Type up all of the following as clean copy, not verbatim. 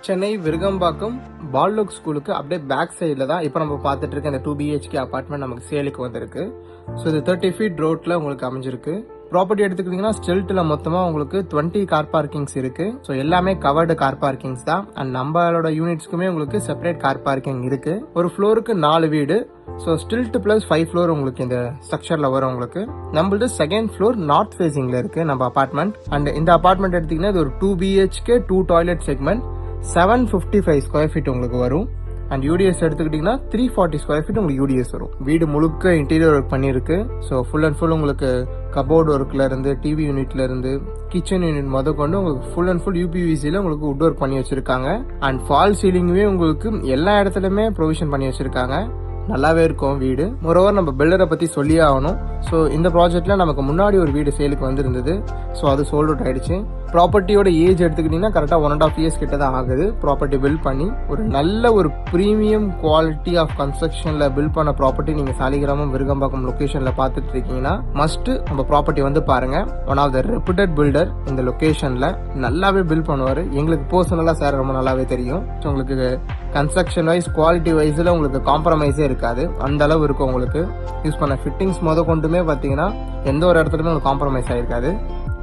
சென்னை விருகம்பாக்கம் பால்லுக் ஸ்கூலுக்கு அப்படியே பேக் சைடில் தான் இப்போ நம்ம பார்த்துட்டு இருக்க இந்த 2 BHK அப்பார்ட்மெண்ட் நமக்கு சேலுக்கு வந்திருக்கு. ஸோ இது 30 feet ரோட்டில் உங்களுக்கு அமைஞ்சிருக்கு. ப்ராப்பர்ட்டி எடுத்துக்கிட்டிங்கன்னா ஸ்டில்ட்டில் மொத்தமாக உங்களுக்கு 20 கார் பார்க்கிங்ஸ் இருக்கு. ஸோ எல்லாமே கவர்டு கார் பார்க்கிங்ஸ் தான். அண்ட் நம்மளோட யூனிட்ஸ்க்குமே உங்களுக்கு செப்பரேட் கார் பார்க்கிங் இருக்கு. ஒரு ஃப்ளோருக்கு 4 வீடு. ஸோ ஸ்டில்ட் பிளஸ் 5 ஃப்ளோர் உங்களுக்கு இந்த ஸ்ட்ரக்சர்ல வரும். உங்களுக்கு நம்மளது செகண்ட் ஃப்ளோர் நார்த் ஃபேசிங்ல இருக்கு நம்ம அபார்ட்மெண்ட். அண்ட் இந்த அபார்ட்மெண்ட் எடுத்தீங்கன்னா இது ஒரு 2 BHK 2 toilet segment 755 square feet உங்களுக்கு வரும். அண்ட் யூடிஎஸ் எடுத்துக்கிட்டிங்கன்னா 340 ஸ்கொயர் ஃபீட் உங்களுக்கு யூடிஎஸ் வரும். வீடு முழுக்க இன்டீரியர் ஒர்க் பண்ணியிருக்கு. ஸோ ஃபுல் அண்ட் ஃபுல் உங்களுக்கு கபோர்டு ஒர்க்ல இருந்து டிவி யூனிட்ல இருந்து கிச்சன் யூனிட் முத கொண்டு உங்களுக்கு ஃபுல் அண்ட் ஃபுல் யூபிவிசியில் உங்களுக்கு வுட் ஒர்க் பண்ணி வச்சிருக்காங்க. அண்ட் ஃபால் சீலிங்குமே உங்களுக்கு எல்லா இடத்துலையுமே ப்ரொவிஷன் பண்ணி வச்சிருக்காங்க. நல்லாவே இருக்கும் வீடு. மொரோவர் நம்ம பில்டரை பற்றி சொல்லியே ஆகணும். ஸோ இந்த ப்ராஜெக்ட்ல நமக்கு முன்னாடி ஒரு வீடு சேலுக்கு வந்திருந்தது. ஸோ அது சோல்ட் அவுட் ஆயிடுச்சு. ப்ராப்பர்ட்டியோட ஏஜ் எடுத்துக்கிட்டிங்கன்னா கரெக்டாக 1.5 years கிட்ட தான் ஆகுது. ப்ராப்பர்ட்டி பில்ட் பண்ணி ஒரு நல்ல ஒரு ப்ரீமியம் குவாலிட்டி ஆஃப் கன்ஸ்ட்ரக்ஷனில் பில்ட் பண்ண ப்ராப்பர்ட்டி நீங்கள் சாலிகிராமம் விருகம்பாக்கம் லொக்கேஷனில் பார்த்துட்டு இருக்கீங்கன்னா மஸ்ட் நம்ம ப்ராப்பர்ட்டி வந்து பாருங்க. One of the reputed builder இந்த லொக்கேஷனில் நல்லாவே பில்ட் பண்ணுவார். எங்களுக்கு பர்சனலாக சார் ரொம்ப நல்லாவே தெரியும். ஸோ உங்களுக்கு கன்ஸ்ட்ரக்ஷன் வைஸ் குவாலிட்டி வைஸில் உங்களுக்கு காம்ப்ரமைஸே இருக்காது. அந்த அளவு இருக்கும். உங்களுக்கு யூஸ் பண்ண ஃபிட்டிங்ஸ் முத கொண்டுமே பார்த்தீங்கன்னா எந்த ஒரு இடத்துலையுமே உங்களுக்கு காம்ப்ரமைஸ் ஆகிருக்காது.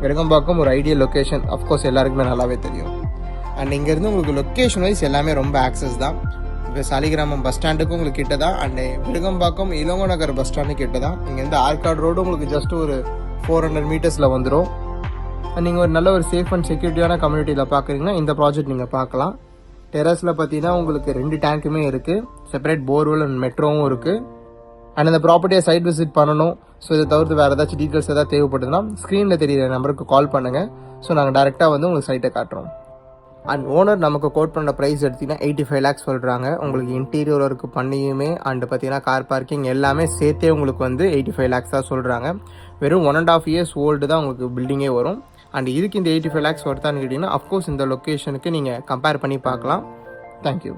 விருகம்பாக்கம் ஒரு ஐடியல் லொக்கேஷன். அஃப்கோர்ஸ் எல்லாருக்குமே நல்லாவே தெரியும். அண்ட் இங்கேருந்து உங்களுக்கு லொக்கேஷன் வைஸ் எல்லாமே ரொம்ப ஆக்சஸ் தான். இப்போ சாலிகிராமம் பஸ் ஸ்டாண்டுக்கும் உங்களுக்கு கிட்ட தான். And Virugambakkam Ilango Nagar bus stand கிட்ட தான். இங்கேருந்து ஆர்காட் ரோடு உங்களுக்கு ஜஸ்ட் ஒரு 400 மீட்டர்ஸில் வந்துடும். அண்ட் நீங்கள் ஒரு நல்ல ஒரு சேஃப் அண்ட் செக்யூரிட்டியான கம்யூனிட்டியில் பார்க்குறீங்கன்னா இந்த ப்ராஜெக்ட் நீங்கள் பார்க்கலாம். டெரஸில் பார்த்தீங்கன்னா உங்களுக்கு 2 டேங்க்குமே இருக்குது. செப்பரேட் போர்வெல் அண்ட் மெட்ரோவும் இருக்குது. அண்ட் இந்த ப்ராப்பர்ட்டியை சைட் விசிட் பண்ணணும். ஸோ இதை தவிர்த்து வேறு ஏதாச்சும் டீட்டெயில்ஸ் ஏதாவது தேவைப்படுதுன்னா ஸ்க்ரீனில் தெரியிற நம்பருக்கு கால் பண்ணுங்கள். ஸோ நாங்கள் டேரெக்டாக வந்து உங்களுக்கு சைட்டை காட்டுறோம். அண்ட் ஓனர் நமக்கு கோட் பண்ண ப்ரைஸ் எடுத்திங்கன்னா 85 lakhs சொல்கிறாங்க. உங்களுக்கு இன்டீரியர் ஒர்க் பண்ணியுமே அண்ட் பார்த்தீங்கன்னா கார் பார்க்கிங் எல்லாமே சேர்த்தே உங்களுக்கு வந்து 85 lakhs தான் சொல்கிறாங்க. வெறும் 1.5 years ஓல்டு தான் உங்களுக்கு பில்டிங்கே வரும். அண்ட் இதுக்கு இந்த 85 lakhs ஒர்த்தான்னு கேட்டிங்கன்னா அஃப்கோர்ஸ் இந்த லொக்கேஷனுக்கு நீங்கள் கம்பேர் பண்ணி பார்க்கலாம். தேங்க்யூ.